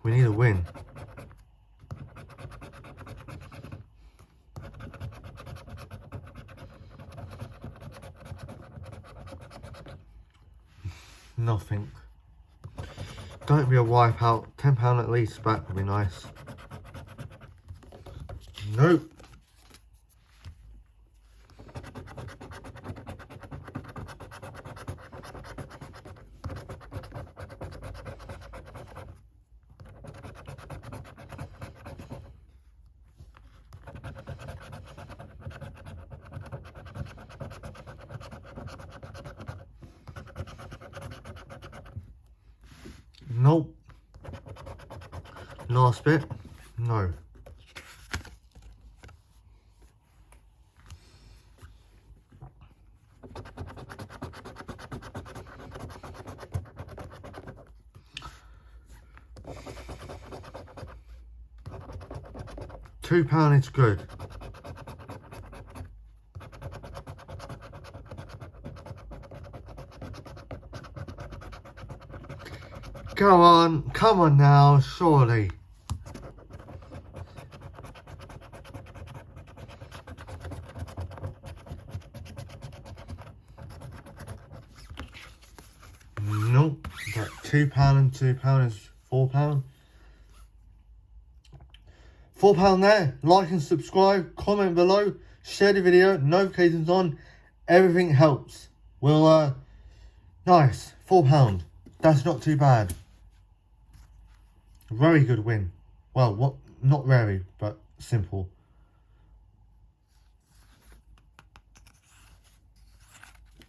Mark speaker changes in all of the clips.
Speaker 1: We need a win. Nothing. Don't be a wipeout. £10 at least back would be nice. Nope. Nope. Last bit. No. £2 is good. Go on, come on now, surely. Nope, got £2 and £2 is £4. £4 there. Like and subscribe, comment below, share the video, notifications on, everything helps. We'll, nice, £4. That's not too bad. Very good win. Well, what? Not very, but simple.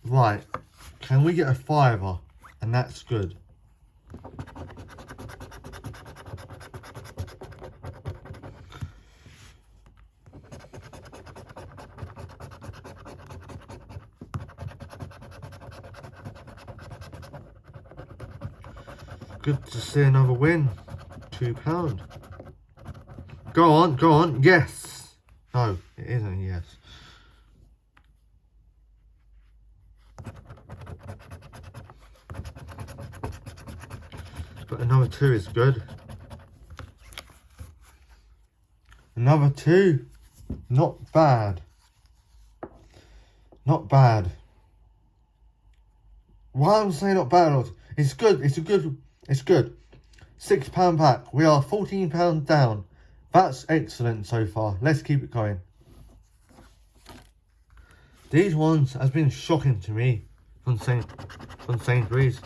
Speaker 1: Right, can we get a £5? And that's good. Good to see another win. £2. Go on, go on. Yes. No, it isn't a yes. But another 2 is good. Another 2. Not bad. Not bad. Why I'm saying not bad? It's good. It's good. £6 back. We are £14 down. That's excellent so far. Let's keep it going. These ones has been shocking to me from Sainsbury's.